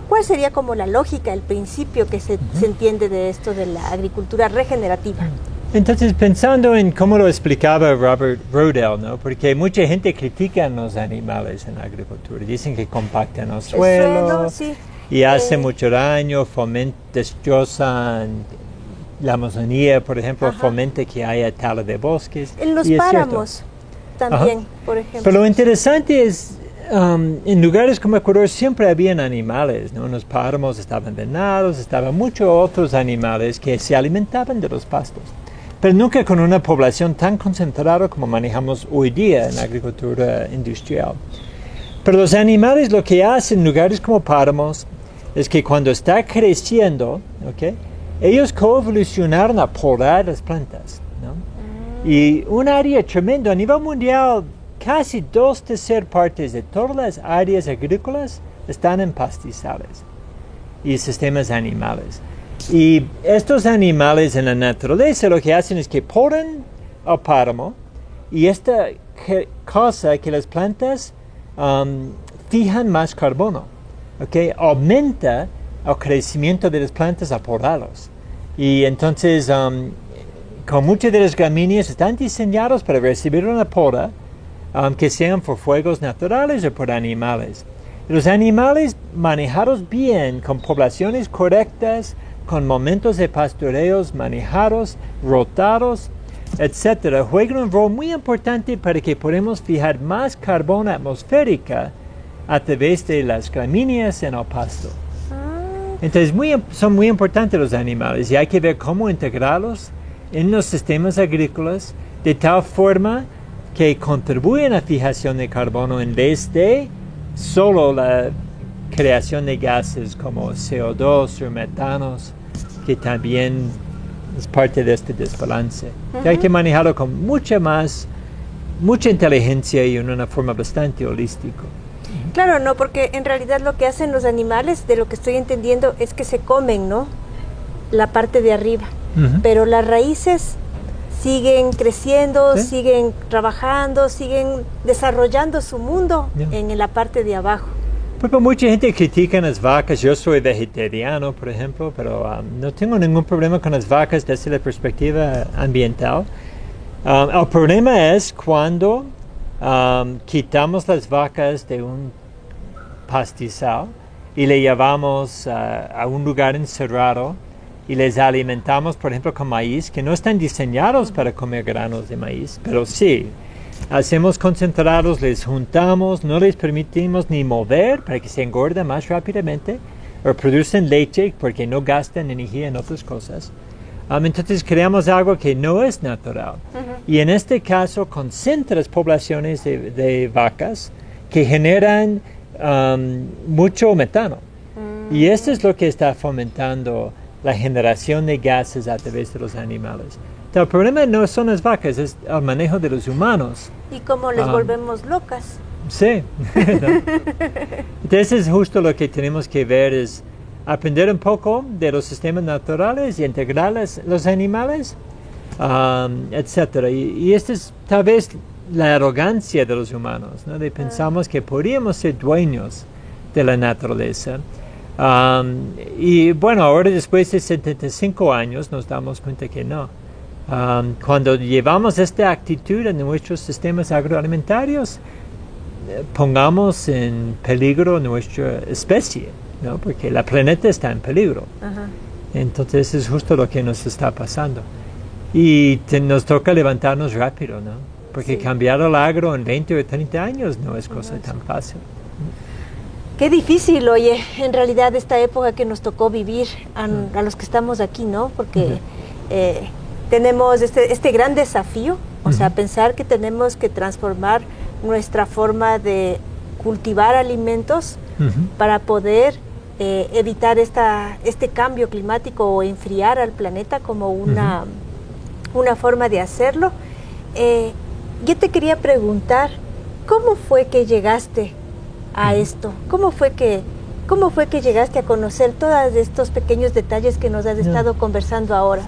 S4: ¿Cuál sería como la lógica, el principio que se entiende de esto de la agricultura regenerativa?
S13: Entonces, pensando en cómo lo explicaba Robert Rodel, ¿no? Porque mucha gente critica a los animales en la agricultura, dicen que compactan el suelo, sí. Y hace mucho daño, destrozan la Amazonía, por ejemplo, fomenta que haya tala de bosques.
S4: En los páramos también, por ejemplo.
S13: Pero lo interesante es, en lugares como Ecuador siempre habían animales, ¿no? En los páramos estaban venados, estaban muchos otros animales que se alimentaban de los pastos. Pero nunca con una población tan concentrada como manejamos hoy día en la agricultura industrial. Pero los animales lo que hacen en lugares como páramos es que cuando está creciendo, ellos coevolucionaron a podar las plantas, ¿no? Y un área tremenda a nivel mundial, casi 2/3 partes de todas las áreas agrícolas están en pastizales y sistemas animales. Y estos animales en la naturaleza lo que hacen es que podan al páramo y esta cosa que las plantas fijan más carbono, aumenta el crecimiento de las plantas a podarlos. Y entonces, con muchas de las gramíneas están diseñados para recibir una poda, que sean por fuegos naturales o por animales. Los animales manejados bien, con poblaciones correctas, con momentos de pastoreos manejados, rotados, etc., juegan un rol muy importante para que podamos fijar más carbono atmosférico a través de las gramíneas en el pasto. Entonces son muy importantes los animales y hay que ver cómo integrarlos en los sistemas agrícolas de tal forma que contribuyen a la fijación de carbono en vez de solo la creación de gases como CO2 o metanos, que también es parte de este desbalance. Hay que manejarlo con mucha inteligencia y en una forma bastante holística.
S4: Claro, no, porque en realidad lo que hacen los animales, de lo que estoy entendiendo, es que se comen, ¿no? La parte de arriba, pero las raíces siguen creciendo, siguen trabajando, siguen desarrollando su mundo en la parte de abajo.
S13: Porque mucha gente critica las vacas. Yo soy vegetariano, por ejemplo, pero no tengo ningún problema con las vacas desde la perspectiva ambiental. El problema es cuando quitamos las vacas de un pastizal y le llevamos a un lugar encerrado y les alimentamos, por ejemplo, con maíz, que no están diseñados para comer granos de maíz, pero sí. Hacemos concentrados, les juntamos, no les permitimos ni mover para que se engorden más rápidamente o producen leche porque no gastan energía en otras cosas. Entonces creamos algo que no es natural. Y en este caso concentras poblaciones de vacas que generan mucho metano. Y esto es lo que está fomentando la generación de gases a través de los animales. El problema no son las vacas, es el manejo de los humanos.
S4: Y cómo les volvemos locas.
S13: Sí. Entonces es justo lo que tenemos que ver, es aprender un poco de los sistemas naturales y integrar los animales, etc. Y esta es tal vez la arrogancia de los humanos, ¿no? De pensamos que podríamos ser dueños de la naturaleza. Y bueno, ahora después de 75 años nos damos cuenta que no. Cuando llevamos esta actitud en nuestros sistemas agroalimentarios, pongamos en peligro nuestra especie, ¿no? Porque el planeta está en peligro. Entonces es justo lo que nos está pasando. Y nos toca levantarnos rápido, ¿no? Porque cambiar el agro en 20 o 30 años no es cosa tan fácil.
S4: Qué difícil, oye, en realidad esta época que nos tocó vivir a los que estamos aquí, ¿no? Porque tenemos este gran desafío, o sea, pensar que tenemos que transformar nuestra forma de cultivar alimentos para poder evitar este cambio climático o enfriar al planeta como una forma de hacerlo. Yo te quería preguntar, ¿cómo fue que llegaste a esto? ¿Cómo fue que llegaste a conocer todos estos pequeños detalles que nos has estado conversando ahora?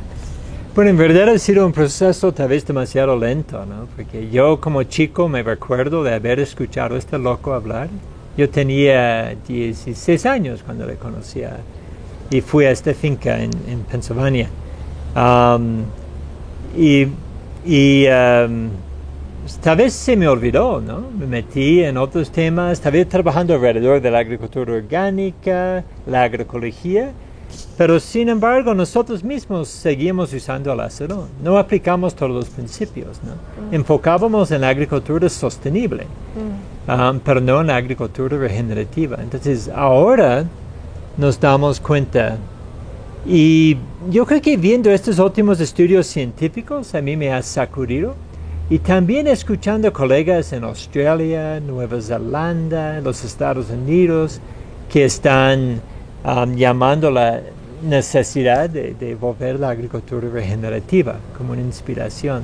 S13: Bueno, en verdad ha sido un proceso tal vez demasiado lento, ¿no? Porque yo como chico me recuerdo de haber escuchado a este loco hablar. Yo tenía 16 años cuando le conocía y fui a esta finca en Pennsylvania. Tal vez se me olvidó, ¿no? Me metí en otros temas, estaba trabajando alrededor de la agricultura orgánica, la agroecología, pero sin embargo nosotros mismos seguimos usando el acero, no aplicamos todos los principios, ¿no? Enfocábamos en la agricultura sostenible, pero no en la agricultura regenerativa. Entonces ahora nos damos cuenta, y yo creo que viendo estos últimos estudios científicos a mí me ha sacudido, y también escuchando colegas en Australia, Nueva Zelanda, los Estados Unidos, que están llamando la necesidad de volver la agricultura regenerativa como una inspiración.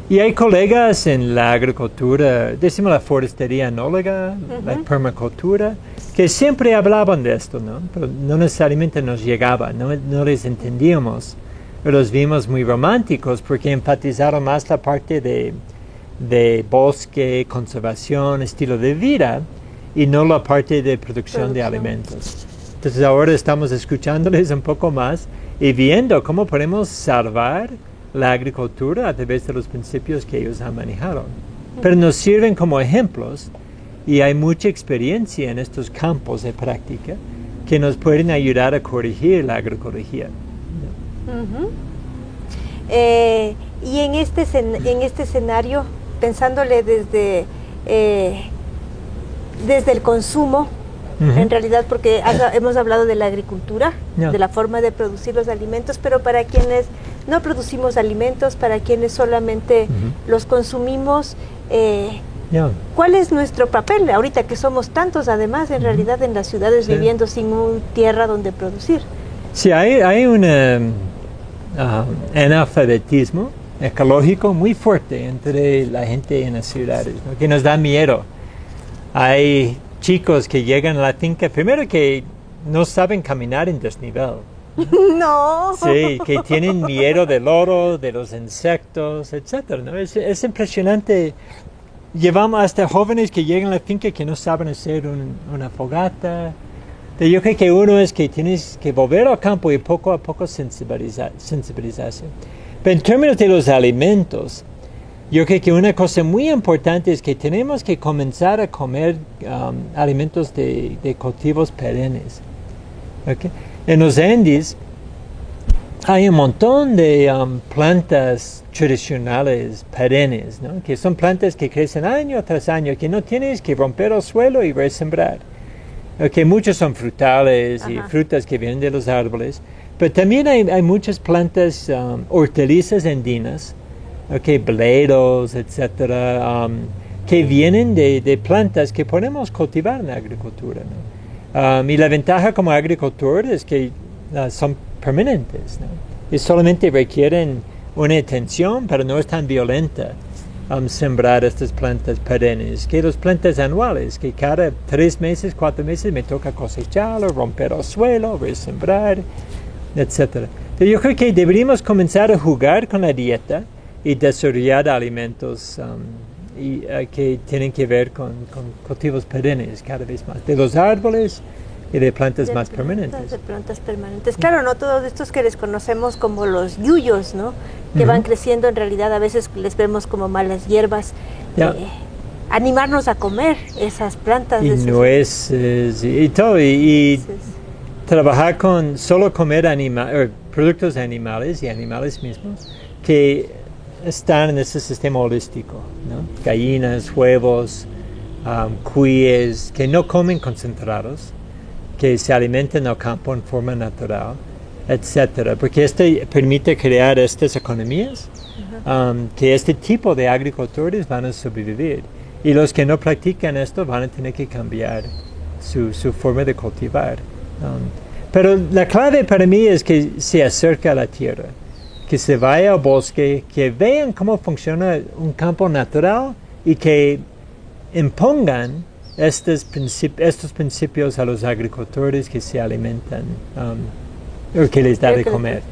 S13: Y hay colegas en la agricultura, decimos la forestería enóloga, la permacultura, que siempre hablaban de esto, ¿no? Pero no necesariamente nos llegaba, no les entendíamos. Los vimos muy románticos porque enfatizaron más la parte de bosque, conservación, estilo de vida, y no la parte de producción de alimentos. Entonces ahora estamos escuchándoles un poco más y viendo cómo podemos salvar la agricultura a través de los principios que ellos han manejado. Pero nos sirven como ejemplos y hay mucha experiencia en estos campos de práctica que nos pueden ayudar a corregir la agroecología.
S4: Y en este escenario, pensándole desde el consumo, en realidad, porque hemos hablado de la agricultura, de la forma de producir los alimentos, pero para quienes no producimos alimentos, para quienes solamente los consumimos, ¿cuál es nuestro papel ahorita que somos tantos, además, en realidad, en las ciudades viviendo sin una tierra donde producir?
S13: Sí, hay un analfabetismo ecológico muy fuerte entre la gente en las ciudades, ¿no? Que nos da miedo. Hay chicos que llegan a la finca, primero que no saben caminar en desnivel.
S4: No.
S13: Sí, que tienen miedo del lodo, de los insectos, etcétera, ¿no? Es impresionante. Llevamos hasta jóvenes que llegan a la finca que no saben hacer una fogata. Yo creo que uno es que tienes que volver al campo y poco a poco sensibilizarse. Pero en términos de los alimentos, yo creo que una cosa muy importante es que tenemos que comenzar a comer alimentos de cultivos perennes. ¿Okay? En los Andes hay un montón de plantas tradicionales perennes, ¿no? Que son plantas que crecen año tras año, que no tienes que romper el suelo y resembrar. Okay, muchos son frutales y frutas que vienen de los árboles, pero también hay muchas plantas hortalizas andinas, bledos, etcétera, que vienen de plantas que podemos cultivar en la agricultura, ¿no? Y la ventaja como agricultor es que son permanentes, ¿no? Y solamente requieren una atención, pero no es tan violenta sembrar estas plantas perennes, que las plantas anuales, que cada 3 meses, 4 meses me toca cosecharlo, romper el suelo, resembrar, etc. Pero yo creo que deberíamos comenzar a jugar con la dieta y desarrollar alimentos que tienen que ver con cultivos perennes cada vez más, de los árboles y de plantas más permanentes.
S4: De plantas permanentes. Claro, no todos estos que les conocemos como los yuyos, ¿no? Que van creciendo, en realidad a veces les vemos como malas hierbas. Animarnos a comer esas plantas.
S13: Y nueces y todo. Y trabajar con solo comer productos animales y animales mismos que están en ese sistema holístico, ¿no? Gallinas, huevos, cuíes, que no comen concentrados, que se alimentan al campo en forma natural, etcétera, porque permite crear estas economías que este tipo de agricultores van a sobrevivir, y los que no practican esto van a tener que cambiar su forma de cultivar. Pero la clave para mí es que se acerque a la tierra, que se vaya al bosque, que vean cómo funciona un campo natural y que impongan estos principios a los agricultores que se alimentan o que les da de comer.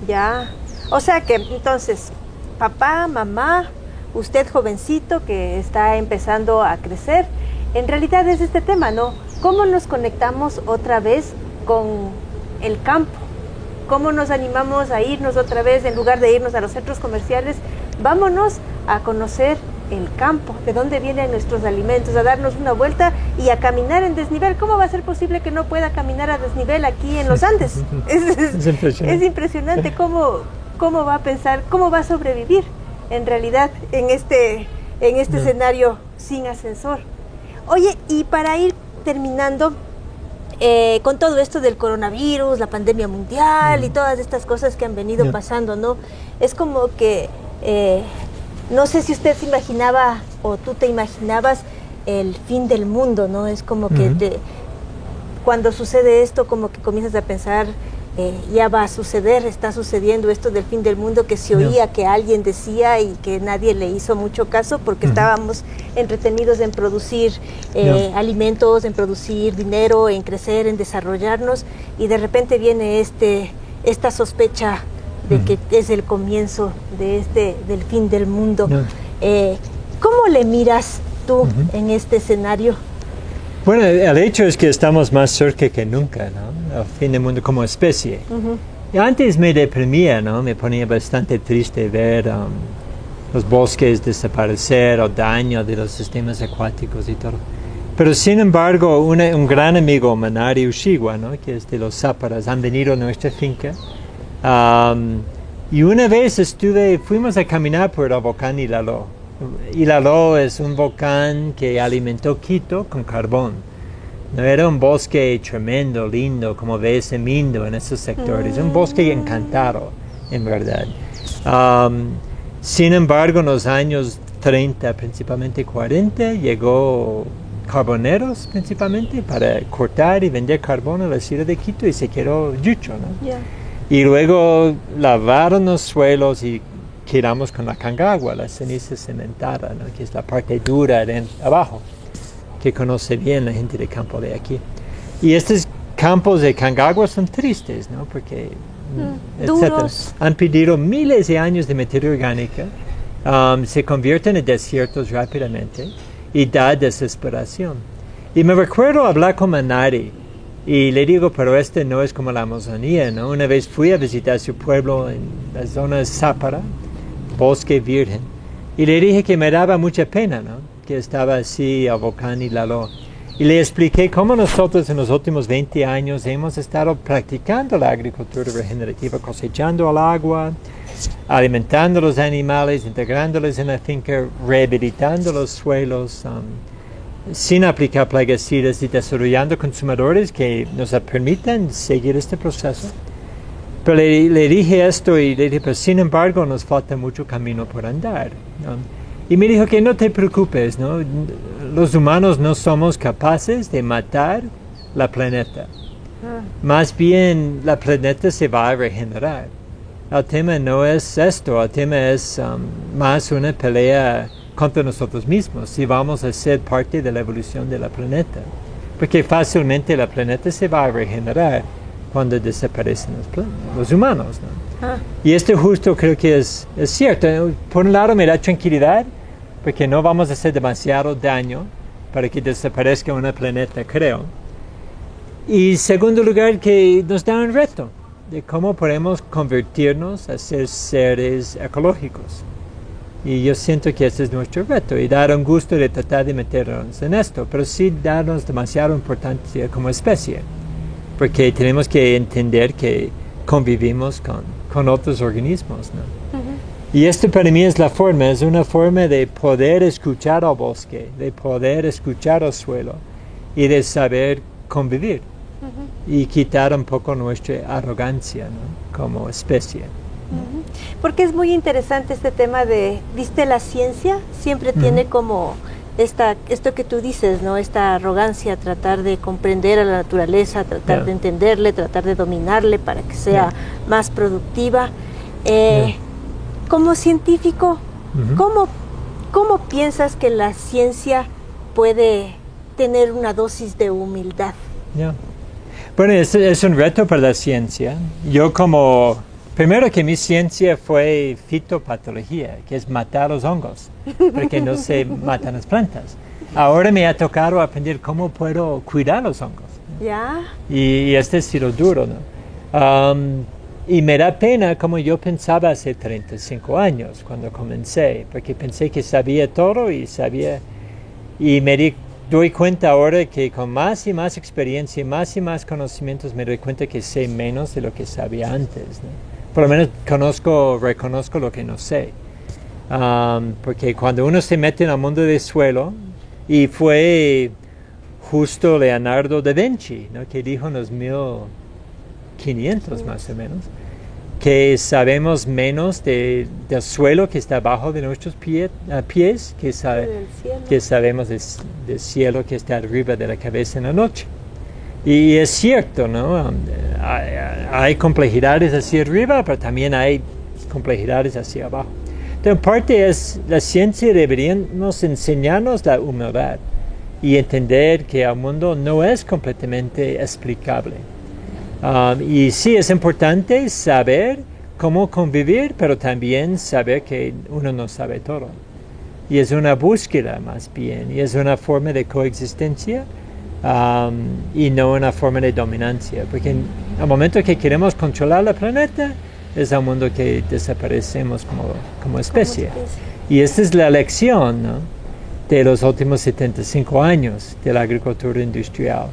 S4: Ya. O sea que entonces, papá, mamá, usted jovencito que está empezando a crecer, en realidad es este tema, ¿no? ¿Cómo nos conectamos otra vez con el campo? ¿Cómo nos animamos a irnos otra vez, en lugar de irnos a los centros comerciales? Vámonos a conocer el campo, de dónde vienen nuestros alimentos, a darnos una vuelta y a caminar en desnivel. ¿Cómo va a ser posible que no pueda caminar a desnivel aquí en los Andes? Es impresionante cómo va a pensar, cómo va a sobrevivir en realidad en este escenario sin ascensor. Oye, y para ir terminando, con todo esto del coronavirus, la pandemia mundial y todas estas cosas que han venido pasando, ¿no? Es como que, no sé si usted se imaginaba o tú te imaginabas el fin del mundo, ¿no? Es como que cuando sucede esto, como que comienzas a pensar, ya va a suceder, está sucediendo esto del fin del mundo que se oía que alguien decía y que nadie le hizo mucho caso porque estábamos entretenidos en producir alimentos, en producir dinero, en crecer, en desarrollarnos, y de repente viene esta sospecha de que es el comienzo del fin del mundo. ¿Cómo le miras tú en este escenario?
S13: Bueno, el hecho es que estamos más cerca que nunca, ¿no? Al fin del mundo como especie. Y antes me deprimía, ¿no? Me ponía bastante triste ver los bosques desaparecer o daño de los sistemas acuáticos y todo. Pero sin embargo, un gran amigo, Manari Ushiwa, ¿no? Que es de los Záparas, han venido a nuestra finca. Y una vez fuimos a caminar por el volcán Ilaló. Ilaló es un volcán que alimentó Quito con carbón. No era un bosque tremendo, lindo, como ves en Mindo, en esos sectores. Un bosque encantado, en verdad. Sin embargo, en los años 30, principalmente 40, llegó carboneros, principalmente, para cortar y vender carbón a la ciudad de Quito y se quedó yucho, ¿no? Y luego lavaron los suelos y quedamos con la cangagua, la ceniza cementada, ¿no? Que es la parte dura de abajo, que conoce bien la gente de campo de aquí. Y estos campos de cangagua son tristes, ¿no? Porque duros. Han perdido miles de años de materia orgánica, se convierten en desiertos rápidamente y da desesperación. Y me recuerdo hablar con Manari y le digo, pero este no es como la Amazonía, ¿no? Una vez fui a visitar su pueblo en la zona de Zápara, bosque virgen, y le dije que me daba mucha pena, ¿no? Que estaba así el volcán Ilaló. Y le expliqué cómo nosotros en los últimos 20 años hemos estado practicando la agricultura regenerativa, cosechando el agua, alimentando los animales, integrándoles en la finca, rehabilitando los suelos, sin aplicar plaguicidas y desarrollando consumidores que nos permitan seguir este proceso. Pero le dije esto y le dije, pero sin embargo nos falta mucho camino por andar, ¿no? Y me dijo que no te preocupes, ¿no? Los humanos no somos capaces de matar la planeta. Más bien la planeta se va a regenerar. El tema no es esto, el tema es más una pelea contra nosotros mismos, si vamos a ser parte de la evolución de la planeta. Porque fácilmente la planeta se va a regenerar cuando desaparecen los humanos, ¿no? Y esto justo creo que es cierto. Por un lado me da tranquilidad, porque no vamos a hacer demasiado daño para que desaparezca un planeta, creo. Y segundo lugar, que nos da un reto de cómo podemos convertirnos a ser seres ecológicos. Y yo siento que ese es nuestro reto, y dar un gusto de tratar de meternos en esto, pero sí darnos demasiada importancia como especie, porque tenemos que entender que convivimos con otros organismos, ¿no? Y esto para mí es una forma de poder escuchar al bosque, de poder escuchar al suelo y de saber convivir y quitar un poco nuestra arrogancia, ¿no? Como especie.
S4: Porque es muy interesante este tema ¿viste? La ciencia siempre tiene como esto que tú dices, ¿no? Esta arrogancia, tratar de comprender a la naturaleza, tratar de entenderle, tratar de dominarle para que sea más productiva. Como científico, ¿cómo piensas que la ciencia puede tener una dosis de humildad?
S13: Bueno, es un reto para la ciencia. Yo como Primero que mi ciencia fue fitopatología, que es matar los hongos, porque no se matan las plantas. Ahora me ha tocado aprender cómo puedo cuidar los hongos.
S4: ¿Ya?
S13: Y este ha sido duro, ¿no? Y me da pena como yo pensaba hace 35 años cuando comencé, porque pensé que sabía todo y me doy cuenta ahora que con más y más experiencia y más conocimientos me doy cuenta que sé menos de lo que sabía antes, ¿no? Por lo menos reconozco lo que no sé. Porque cuando uno se mete en el mundo del suelo, y fue justo Leonardo da Vinci, ¿no? Que dijo en los 1500 más o menos, que sabemos menos del suelo que está abajo de nuestros pies que sabemos del cielo que está arriba de la cabeza en la noche. Y es cierto, ¿no? Hay complejidades hacia arriba, pero también hay complejidades hacia abajo. Entonces, en parte la ciencia deberíamos enseñarnos la humildad y entender que el mundo no es completamente explicable. Y sí, es importante saber cómo convivir, pero también saber que uno no sabe todo. Y es una búsqueda más bien, y es una forma de coexistencia y no una forma de dominancia. Porque al momento que queremos controlar el planeta, es el mundo que desaparecemos como especie. Y esta es la lección, ¿no? De los últimos 75 años de la agricultura industrial.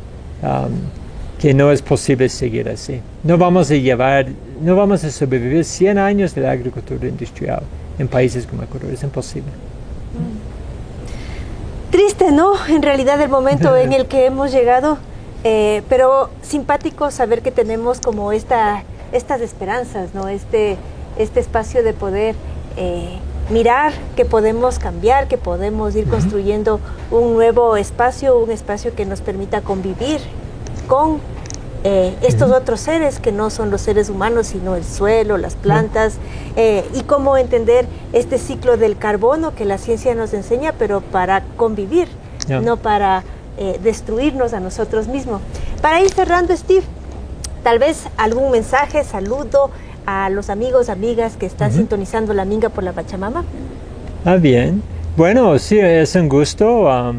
S13: Que no es posible seguir así. No vamos a sobrevivir 100 años de la agricultura industrial en países como Ecuador, es imposible.
S4: Triste, ¿no? En realidad el momento en el que hemos llegado, pero simpático saber que tenemos como estas esperanzas, ¿no? Este espacio de poder mirar que podemos cambiar, que podemos ir construyendo un nuevo espacio, un espacio que nos permita convivir con estos otros seres que no son los seres humanos, sino el suelo, las plantas, y cómo entender este ciclo del carbono que la ciencia nos enseña, pero para convivir, no para destruirnos a nosotros mismos. Para ir cerrando, Steve, tal vez algún mensaje, saludo a los amigos, amigas que están sintonizando la Minga por la Pachamama.
S13: Bien. Bueno, sí, es un gusto.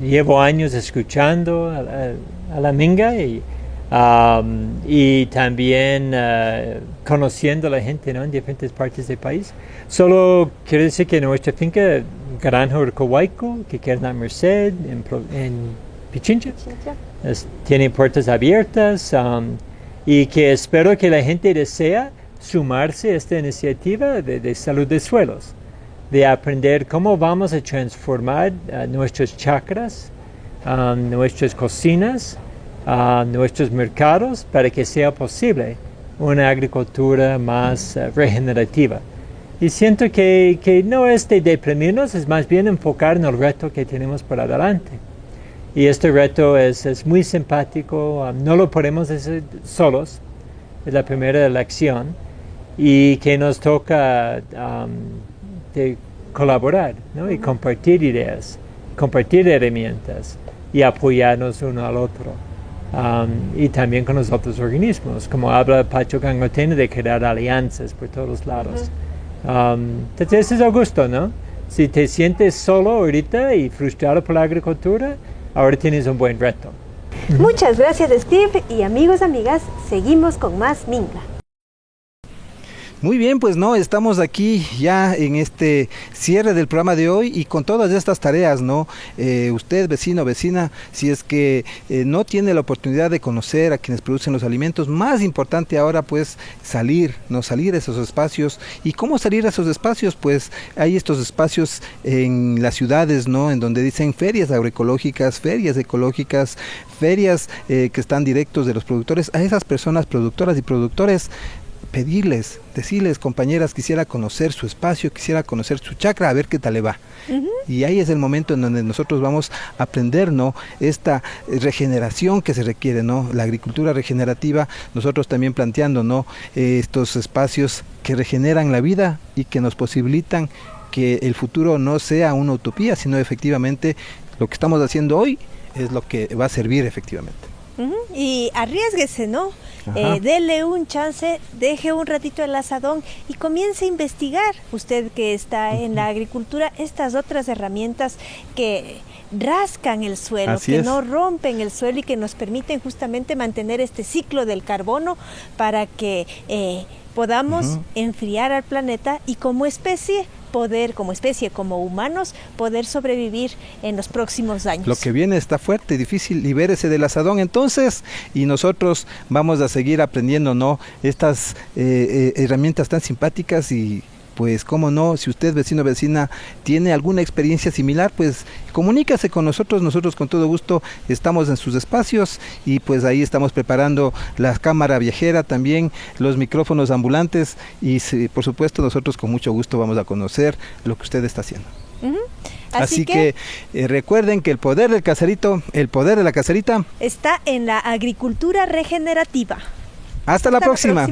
S13: Llevo años escuchando a la Minga y también conociendo a la gente, ¿no? En diferentes partes del país. Solo quiero decir que nuestra finca, Granja Urcohuayco, que queda en la Merced, en Pichincha, tiene puertas abiertas y que espero que la gente desea sumarse a esta iniciativa de salud de suelos, de aprender cómo vamos a transformar nuestras chacras, nuestras cocinas, nuestros mercados para que sea posible una agricultura más regenerativa. Y siento que no es de deprimirnos, es más bien enfocar en el reto que tenemos por adelante. Y este reto es muy simpático, no lo podemos hacer solos, es la primera lección, y que nos toca de colaborar, ¿no? Y compartir ideas, compartir herramientas y apoyarnos uno al otro. Y también con los otros organismos, como habla Pacho Gangotena, de crear alianzas por todos lados. Entonces es Augusto, ¿no? Si te sientes solo ahorita y frustrado por la agricultura, ahora tienes un buen reto.
S4: Muchas gracias, Steve, y amigos, amigas, seguimos con más Minga.
S5: Muy bien, pues no, estamos aquí ya en este cierre del programa de hoy y con todas estas tareas, ¿no? Usted, vecino, vecina, si es que no tiene la oportunidad de conocer a quienes producen los alimentos, más importante ahora pues salir a esos espacios. ¿Y cómo salir a esos espacios? Pues hay estos espacios en las ciudades, ¿no? En donde dicen ferias agroecológicas, ferias ecológicas, ferias que están directos de los productores. A esas personas productoras y productores, decirles, compañeras, quisiera conocer su espacio, quisiera conocer su chacra, a ver qué tal le va. Y ahí es el momento en donde nosotros vamos a aprender, ¿no? Esta regeneración que se requiere, ¿no? La agricultura regenerativa, nosotros también planteando, ¿no? Estos espacios que regeneran la vida y que nos posibilitan que el futuro no sea una utopía, sino efectivamente lo que estamos haciendo hoy es lo que va a servir efectivamente.
S4: Y arriésguese, ¿no?
S5: Ajá.
S4: Dele un chance, deje un ratito el asadón y comience a investigar, usted que está en la agricultura, estas otras herramientas que rascan el suelo,
S5: Así
S4: que
S5: es.
S4: no rompen el suelo y que nos permiten justamente mantener este ciclo del carbono para que podamos enfriar al planeta y como especie, como humanos, poder sobrevivir en los próximos años.
S5: Lo que viene está fuerte, difícil, libérese del asadón entonces, y nosotros vamos a seguir aprendiendo, ¿no? Estas herramientas tan simpáticas y pues cómo no, si usted vecino o vecina tiene alguna experiencia similar, pues comunícase con nosotros con todo gusto estamos en sus espacios y pues ahí estamos preparando la cámara viajera también, los micrófonos ambulantes y por supuesto nosotros con mucho gusto vamos a conocer lo que usted está haciendo. Así que recuerden que el poder del caserito, el poder de la caserita
S4: está en la agricultura regenerativa.
S5: Hasta la próxima.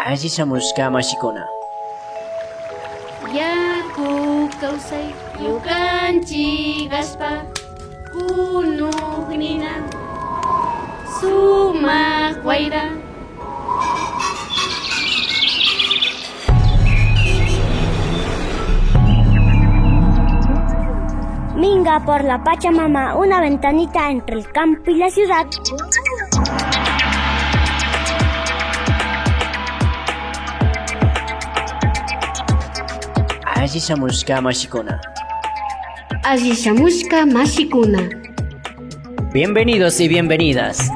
S1: Allí chamushka mashikuna.
S2: Yaku kausay yukanchik aspa kunugnina sumaq wayra.
S3: Minga por la Pachamama, una ventanita entre el campo y la ciudad.
S1: Allí chamushka mashikuna.
S2: Allí shamushka mashikuna.
S1: Bienvenidos y bienvenidas.